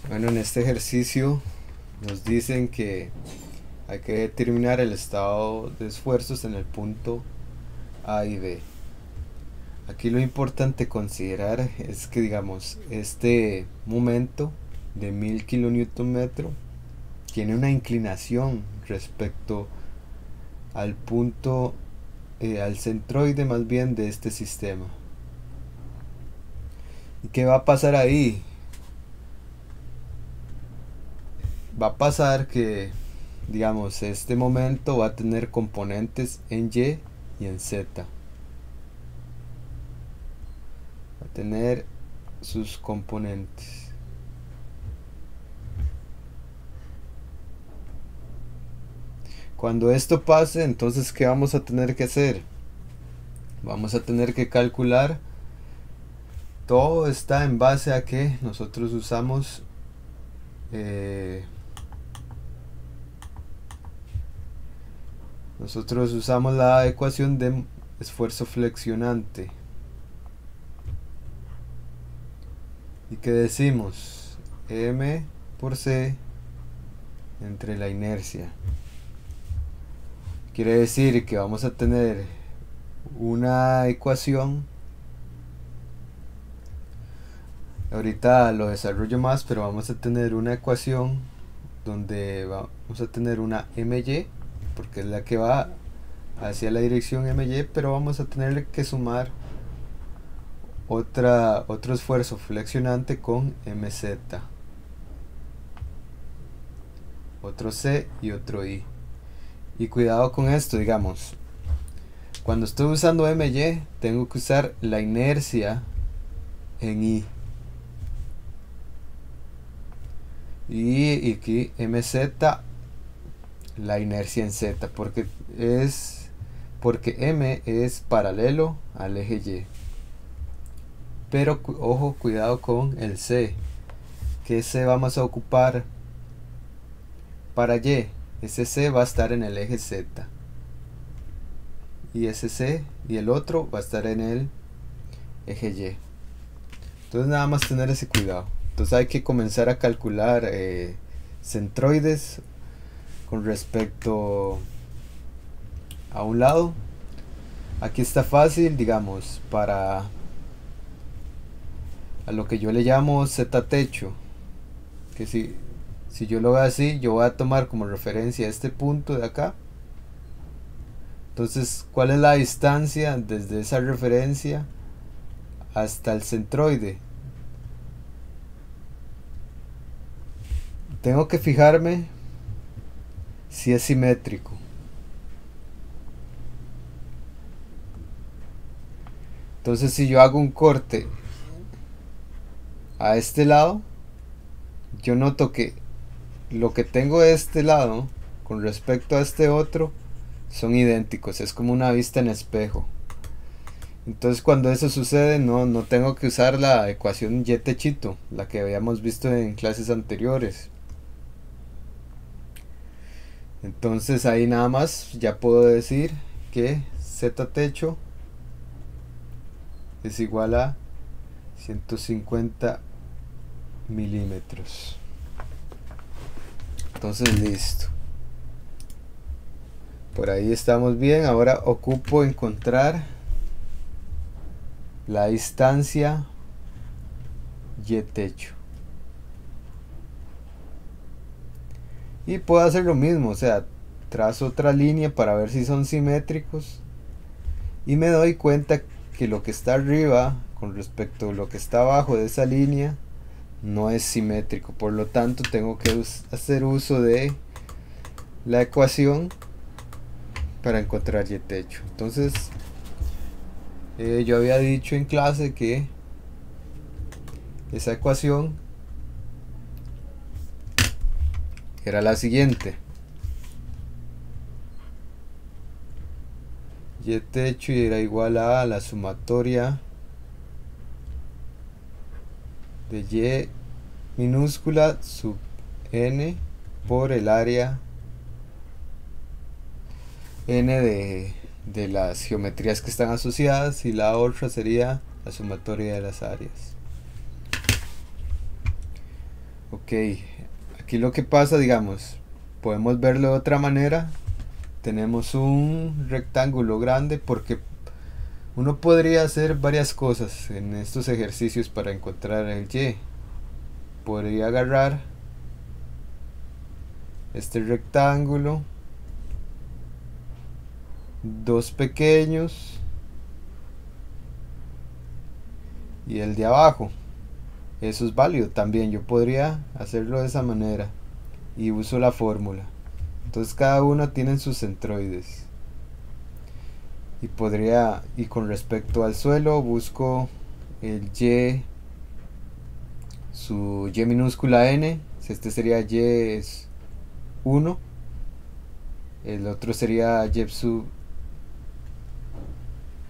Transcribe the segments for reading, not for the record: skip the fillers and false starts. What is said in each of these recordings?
Bueno, en este ejercicio nos dicen que hay que determinar el estado de esfuerzos en el punto A y B. Aquí lo importante considerar es que, digamos, este momento de 1000 kN tiene una inclinación respecto al punto, al centroide más bien de este sistema. ¿Y qué va a pasar ahí? Va a pasar que, digamos, este momento va a tener componentes en Y y en Z. Va a tener sus componentes. Cuando esto pase, entonces, ¿qué vamos a tener que hacer? Vamos a tener que calcular. Todo está en base a que nosotros usamos la ecuación de esfuerzo flexionante. ¿Y qué decimos? M por C entre la inercia. Quiere decir que vamos a tener una ecuación. Ahorita lo desarrollo más, pero vamos a tener una ecuación donde vamos a tener una MY, porque es la que va hacia la dirección MY, pero vamos a tener que sumar otro esfuerzo flexionante con MZ, otro C y otro I. Y cuidado con esto, digamos, cuando estoy usando MY tengo que usar la inercia en I, y aquí MZ la inercia en Z, porque M es paralelo al eje Y. Pero ojo, cuidado con el C. ¿Qué C vamos a ocupar para Y? Ese C va a estar en el eje Z. Y ese C y el otro va a estar en el eje Y. Entonces nada más tener ese cuidado. Entonces hay que comenzar a calcular centroides con respecto a un lado. Aquí está fácil, digamos, para a lo que yo le llamo Z techo, que si yo lo veo así, yo voy a tomar como referencia este punto de acá. Entonces, ¿cuál es la distancia desde esa referencia hasta el centroide? Tengo que fijarme si es simétrico. Entonces, si yo hago un corte a este lado, yo noto que lo que tengo de este lado con respecto a este otro son idénticos, es como una vista en espejo. Entonces cuando eso sucede no tengo que usar la ecuación Y techito, la que habíamos visto en clases anteriores. Entonces ahí nada más ya puedo decir que Z techo es igual a 150 milímetros. Entonces listo. Por ahí estamos bien. Ahora ocupo encontrar la distancia Y techo. Y puedo hacer lo mismo, o sea, trazo otra línea para ver si son simétricos. Y me doy cuenta que lo que está arriba con respecto a lo que está abajo de esa línea no es simétrico. Por lo tanto, tengo que hacer uso de la ecuación para encontrar Y techo. Entonces, yo había dicho en clase que esa ecuación era la siguiente: Y techo era igual a la sumatoria de Y minúscula sub n por el área n de las geometrías que están asociadas, y la otra sería la sumatoria de las áreas. Ok, Ok, aquí lo que pasa, digamos, podemos verlo de otra manera. Tenemos un rectángulo grande porque uno podría hacer varias cosas en estos ejercicios para encontrar el y. Podría agarrar este rectángulo, dos pequeños y el de abajo. Eso es válido también, yo podría hacerlo de esa manera y uso la fórmula. Entonces cada uno tiene sus centroides. Y con respecto al suelo busco el y, su y minúscula n. Este sería y es 1, el otro sería y sub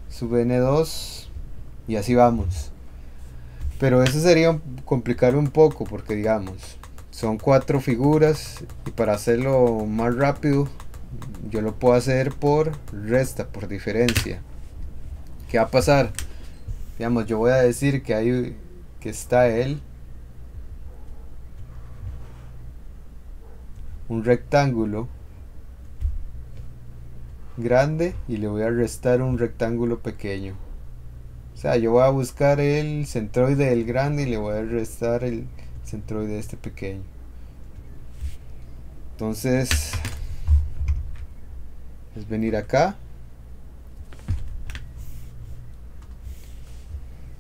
n2 y así vamos. Pero eso sería complicar un poco porque digamos son 4 figuras y para hacerlo más rápido yo lo puedo hacer por resta, por diferencia. ¿Qué va a pasar? Digamos, yo voy a decir que está un rectángulo grande y le voy a restar un rectángulo pequeño. O sea, yo voy a buscar el centroide del grande y le voy a restar el centroide de este pequeño. Entonces es venir acá,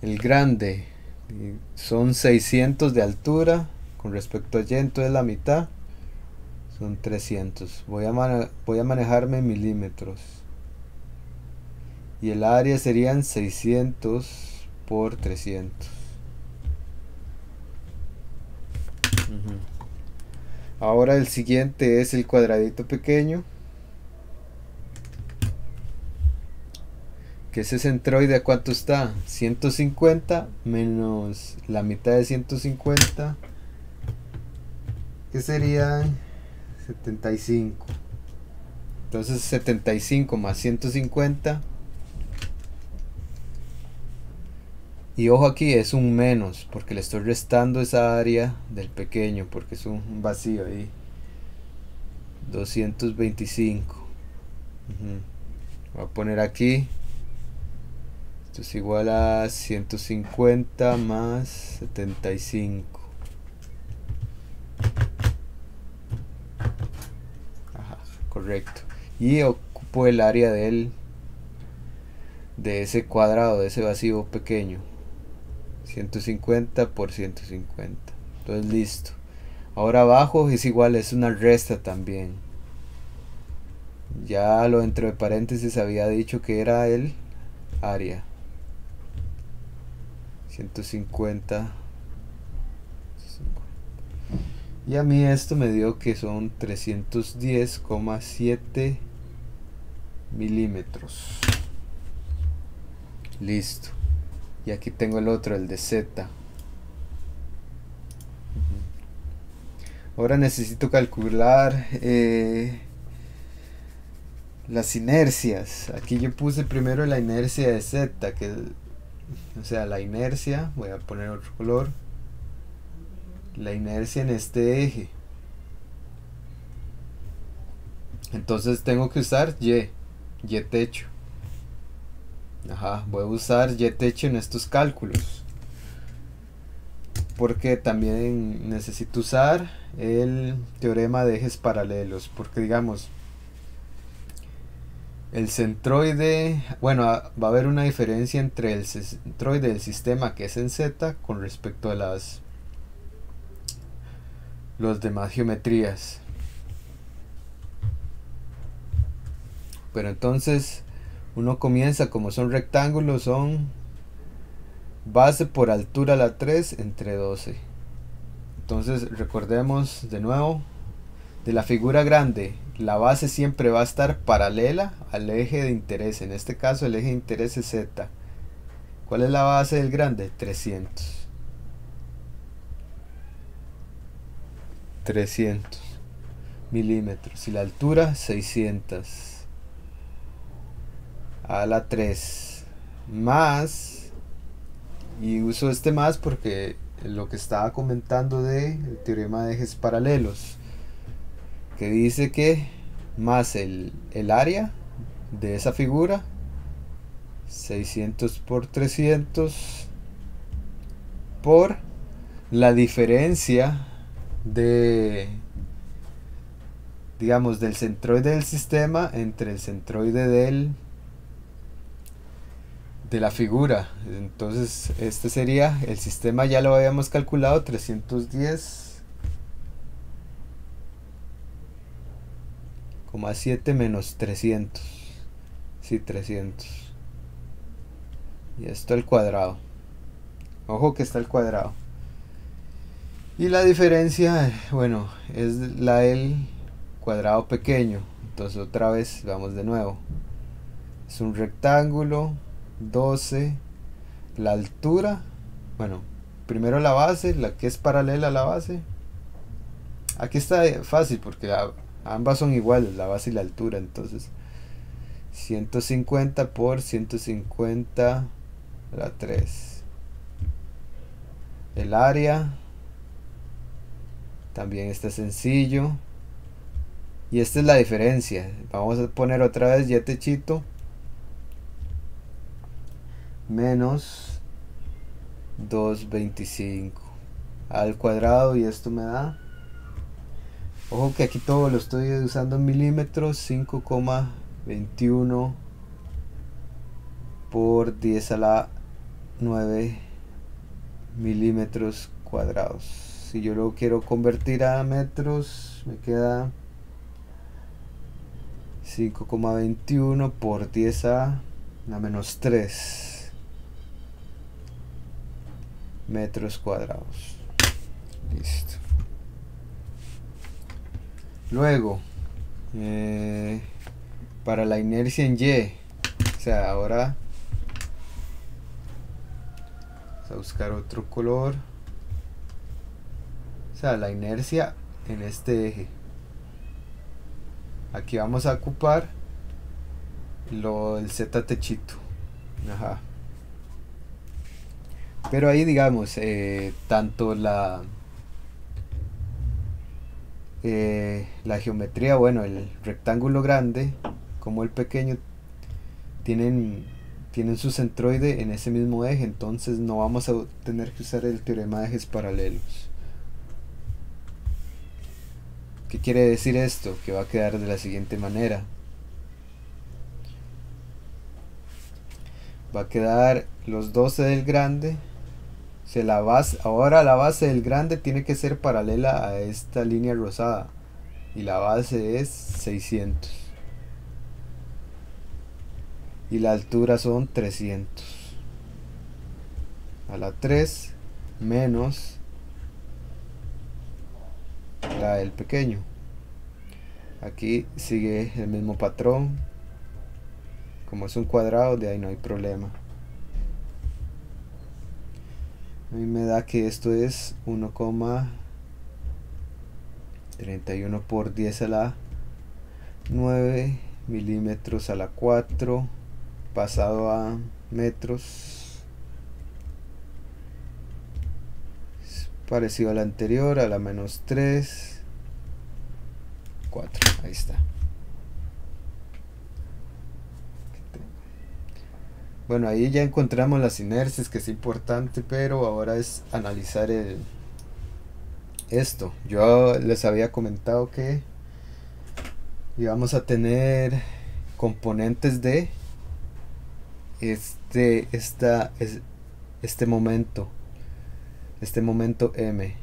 el grande son 600 de altura con respecto a y, entonces la mitad son 300. Voy a manejarme en milímetros y el área serían 600 por 300. Ahora el siguiente es el cuadradito pequeño, que ese centroide, ¿a cuánto está? 150 menos la mitad de 150, que serían 75. Entonces 75 más 150. Y ojo aquí, es un menos, porque le estoy restando esa área del pequeño, porque es un vacío ahí. 225. Voy a poner aquí. Esto es igual a 150 más 75. Ajá, correcto. Y ocupo el área de ese cuadrado, de ese vacío pequeño. 150 por 150. Entonces listo. Ahora abajo es igual, es una resta también. Ya lo dentro de paréntesis había dicho que era el área. 150. Y a mí esto me dio que son 310,7 milímetros. Listo. Y aquí tengo el otro, el de Z. Ahora necesito calcular las inercias. Aquí yo puse primero la inercia de Z, o sea, la inercia, voy a poner otro color, la inercia en este eje. Entonces tengo que usar y techo. Ajá, voy a usar y techo en estos cálculos, porque también necesito usar el teorema de ejes paralelos, porque digamos el centroide, bueno, va a haber una diferencia entre el centroide del sistema que es en Z con respecto a los demás geometrías. Pero entonces uno comienza, como son rectángulos, son base por altura a la 3 entre 12. Entonces recordemos de nuevo, de la figura grande, la base siempre va a estar paralela al eje de interés. En este caso el eje de interés es Z. ¿Cuál es la base del grande? 300. 300 milímetros. Y la altura 600 a la 3 más, y uso este más porque lo que estaba comentando del teorema de ejes paralelos, que dice que más el área de esa figura, 600 por 300, por la diferencia de, digamos, del centroide del sistema entre el centroide de la figura. Entonces este sería, el sistema ya lo habíamos calculado, 310,7 menos 300. Sí, 300. Y esto al cuadrado. Ojo que está al cuadrado. Y la diferencia, bueno, es la del cuadrado pequeño. Entonces otra vez vamos de nuevo. Es un rectángulo, 12. La altura, bueno, primero la base, la que es paralela a la base. Aquí está fácil porque ambas son iguales, la base y la altura. Entonces 150 por 150 a la 3. El área también está sencillo. Y esta es la diferencia. Vamos a poner otra vez ya techito. Menos 225 al cuadrado. Y esto me da, ojo que aquí todo lo estoy usando en milímetros, 5,21 por 10 a la 9 milímetros cuadrados. Si yo lo quiero convertir a metros, me queda 5,21 por 10 a la menos 3 metros cuadrados. Listo. Luego, para la inercia en Y, o sea, ahora vamos a buscar otro color. O sea, la inercia en este eje. Aquí vamos a ocupar el Z techito. Ajá. Pero ahí, digamos, tanto la geometría, bueno, el rectángulo grande como el pequeño tienen su centroide en ese mismo eje. Entonces no vamos a tener que usar el teorema de ejes paralelos. ¿Qué quiere decir esto? Que va a quedar de la siguiente manera. Va a quedar los 12 del grande. O sea, ahora la base del grande tiene que ser paralela a esta línea rosada. Y la base es 600. Y la altura son 300. A la 3 menos la del pequeño. Aquí sigue el mismo patrón. Como es un cuadrado, de ahí no hay problema. A mí me da que esto es 1,31 por 10 a la 9 milímetros a la 4 pasado a metros. Es parecido al anterior, a la menos 3, 4. Ahí está. Bueno, ahí ya encontramos las inercias, que es importante, pero ahora es analizar esto. Yo les había comentado que íbamos a tener componentes de este momento M.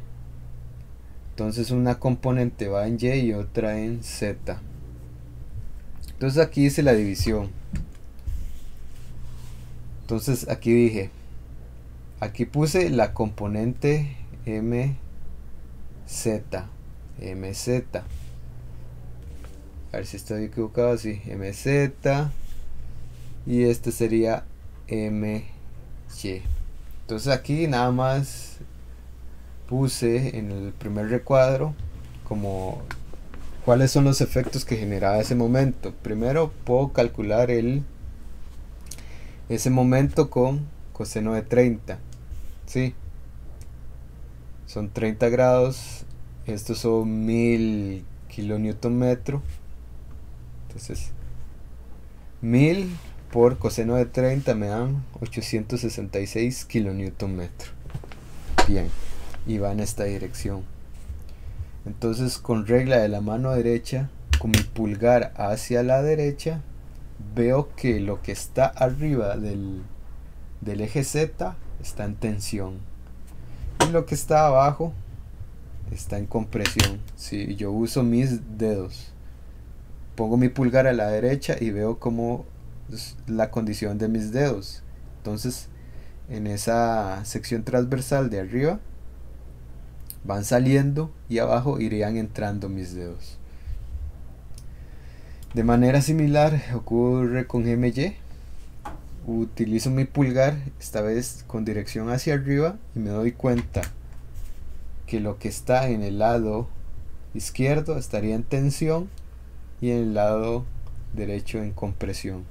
Entonces una componente va en Y y otra en Z. Entonces aquí hice la división. Entonces aquí puse la componente MZ. A ver si estoy equivocado, sí, MZ. Y este sería MY. Entonces aquí nada más puse en el primer recuadro como cuáles son los efectos que generaba ese momento. Primero puedo calcular ese momento con coseno de 30, ¿sí? son 30 grados, estos son 1000 kilonewton metro, entonces 1000 por coseno de 30 me dan 866 kilonewton metro. Bien, y va en esta dirección. Entonces, con regla de la mano derecha, con mi pulgar hacia la derecha, veo que lo que está arriba del eje Z está en tensión y lo que está abajo está en compresión. Si yo uso mis dedos, pongo mi pulgar a la derecha y veo como la condición de mis dedos. Entonces, en esa sección transversal de arriba van saliendo y abajo irían entrando mis dedos. De manera similar ocurre con MY. Utilizo mi pulgar, esta vez con dirección hacia arriba, y me doy cuenta que lo que está en el lado izquierdo estaría en tensión y en el lado derecho en compresión.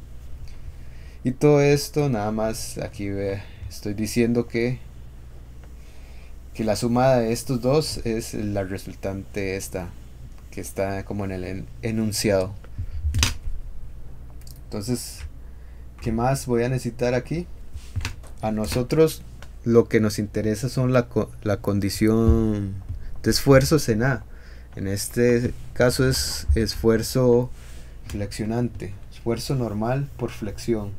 Y todo esto nada más aquí estoy diciendo que la suma de estos dos es la resultante esta que está como en el enunciado. Entonces, ¿qué más voy a necesitar aquí? A nosotros lo que nos interesa son la condición de esfuerzos en A. En este caso es esfuerzo flexionante, esfuerzo normal por flexión.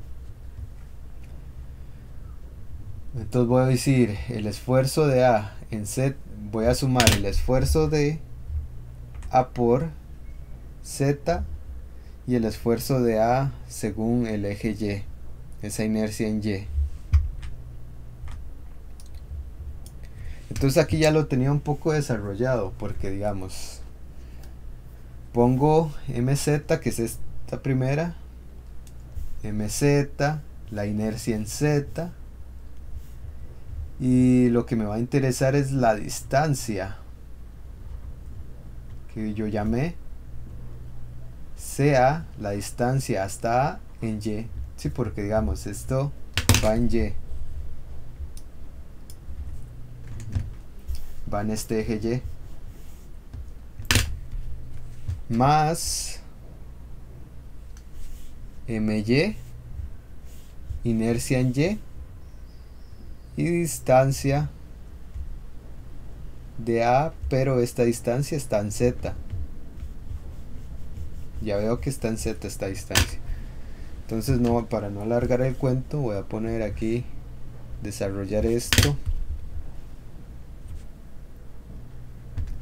Entonces voy a decir el esfuerzo de A en Z, voy a sumar el esfuerzo de A por Z y el esfuerzo de A según el eje Y, esa inercia en Y. Entonces aquí ya lo tenía un poco desarrollado, porque digamos, pongo MZ, que es esta primera, MZ, la inercia en Z, y lo que me va a interesar es la distancia que yo llamé CA, la distancia hasta A en Y. Sí, porque digamos esto va en Y, va en este eje Y, más MY, inercia en y distancia de A, pero esta distancia está en Z. Ya veo que está en Z esta distancia. Entonces, no, para no alargar el cuento, voy a poner aquí desarrollar esto.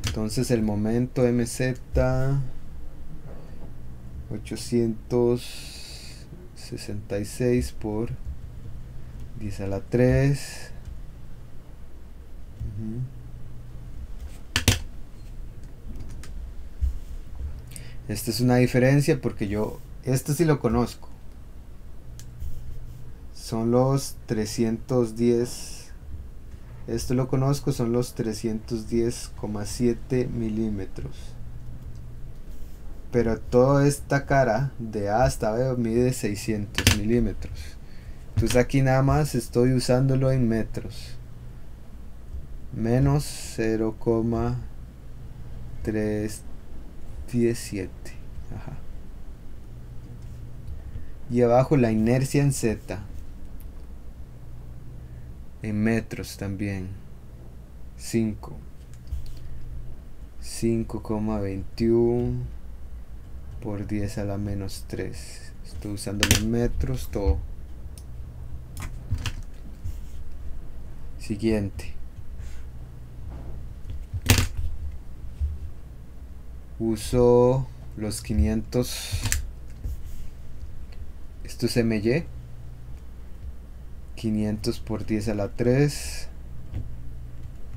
Entonces el momento MZ 866 por 10 a la 3. Esta es una diferencia porque yo esto sí lo conozco. Son los 310. Esto lo conozco, son los 310,7 milímetros. Pero toda esta cara de A hasta B mide 600 milímetros. Entonces aquí nada más estoy usándolo en metros. Menos 0,317. Ajá. Y abajo la inercia en Z. En metros también. 5,21 por 10 a la menos 3. Estoy usando los metros todo. Siguiente. Uso los 500. Esto es MY. 500 por 10 a la 3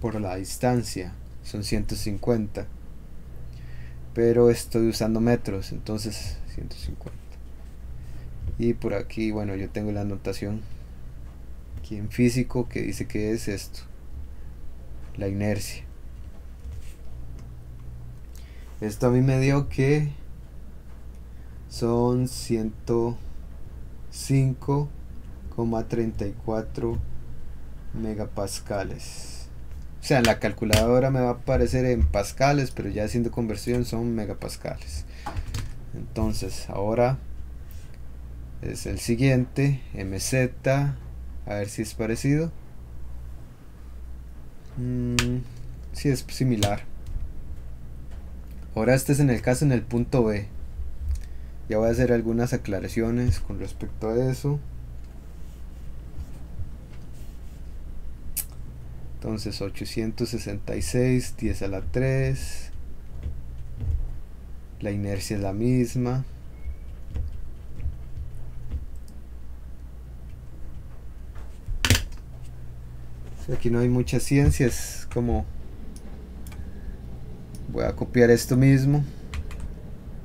por la distancia son 150, pero estoy usando metros, entonces 150. Y por aquí, bueno, yo tengo la anotación aquí en físico que dice que es esto, la inercia. Esto a mí me dio que son 105,34 megapascales. O sea, en la calculadora me va a aparecer en pascales, pero ya haciendo conversión son megapascales. Entonces, ahora es el siguiente, MZ, a ver si es parecido. Sí, es similar. Ahora este es en el caso en el punto B. Ya voy a hacer algunas aclaraciones con respecto a eso. Entonces 866, 10 a la 3. La inercia es la misma. Aquí no hay mucha ciencia, es como... Voy a copiar esto mismo.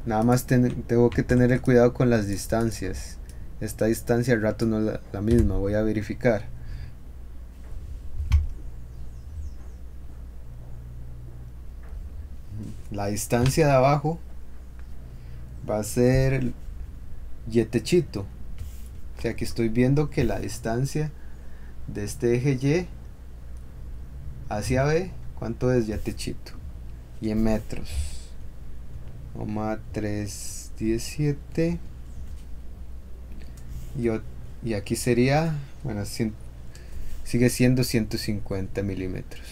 Nada más tengo que tener el cuidado con las distancias. Esta distancia al rato no es la misma, voy a verificar. La distancia de abajo va a ser yetechito. O sea que estoy viendo que la distancia de este eje Y hacia B, ¿cuánto es yetechito? Y en metros, 317. Y aquí sería, bueno, sigue siendo 150 milímetros.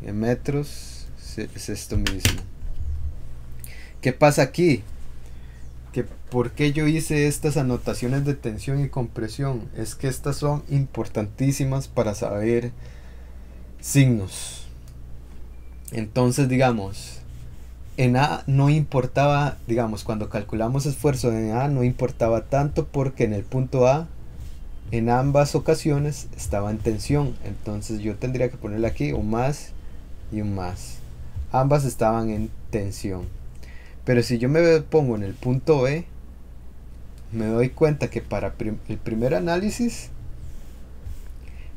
Y en metros es esto mismo. ¿Qué pasa aquí? Que ¿por qué yo hice estas anotaciones de tensión y compresión? Es que estas son importantísimas para saber signos. Entonces, digamos, en A no importaba, digamos, cuando calculamos esfuerzo en A no importaba tanto porque en el punto A, en ambas ocasiones estaba en tensión. Entonces yo tendría que ponerle aquí un más y un más. Ambas estaban en tensión. Pero si yo me pongo en el punto B, me doy cuenta que para el primer análisis,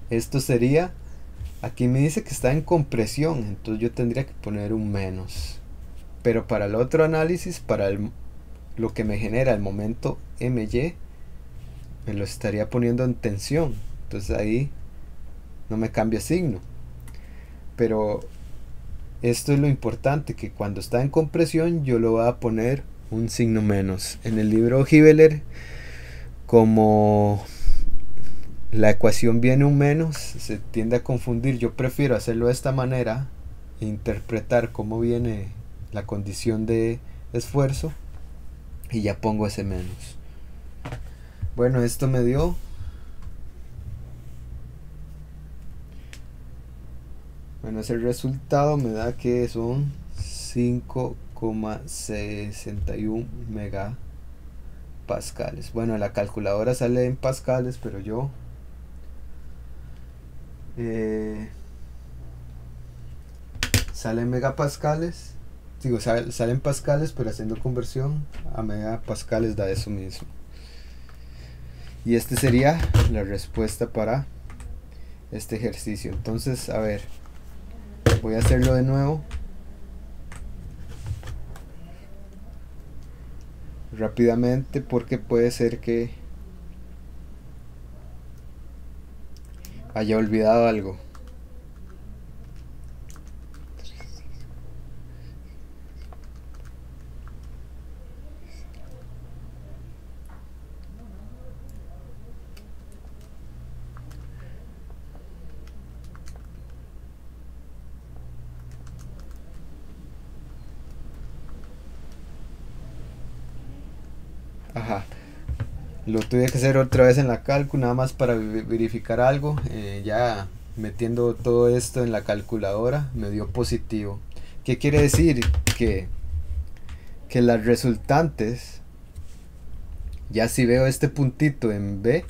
esto sería, aquí me dice que está en compresión, entonces yo tendría que poner un menos. Pero para el otro análisis, para lo que me genera el momento MY, me lo estaría poniendo en tensión. Entonces ahí no me cambia signo. Pero esto es lo importante, que cuando está en compresión yo lo voy a poner un signo menos. En el libro Hiveler, como la ecuación viene un menos, se tiende a confundir. Yo prefiero hacerlo de esta manera, interpretar cómo viene la condición de esfuerzo y ya pongo ese menos. Bueno, esto me dio ese resultado me da que son 5,61 megapascales. Bueno, la calculadora sale en pascales, pero yo sale en megapascales. Digo, sale en pascales, pero haciendo conversión a megapascales da eso mismo. Y este sería la respuesta para este ejercicio. Entonces, a ver, voy a hacerlo de nuevo rápidamente porque puede ser que haya olvidado algo. Ajá, lo tuve que hacer otra vez en la calcu, nada más para verificar algo. Ya metiendo todo esto en la calculadora me dio positivo. ¿Qué quiere decir? Que las resultantes, ya si veo este puntito en B,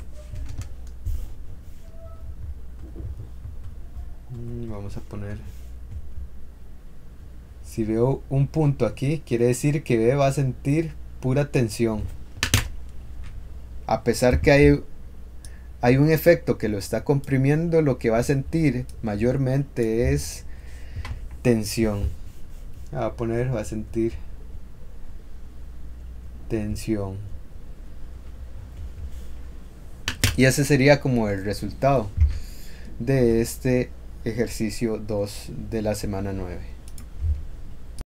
vamos a poner, si veo un punto aquí, quiere decir que B va a sentir pura tensión. A pesar que hay un efecto que lo está comprimiendo, lo que va a sentir mayormente es tensión. Va a poner, va a sentir tensión. Y ese sería como el resultado de este ejercicio 2 de la semana 9.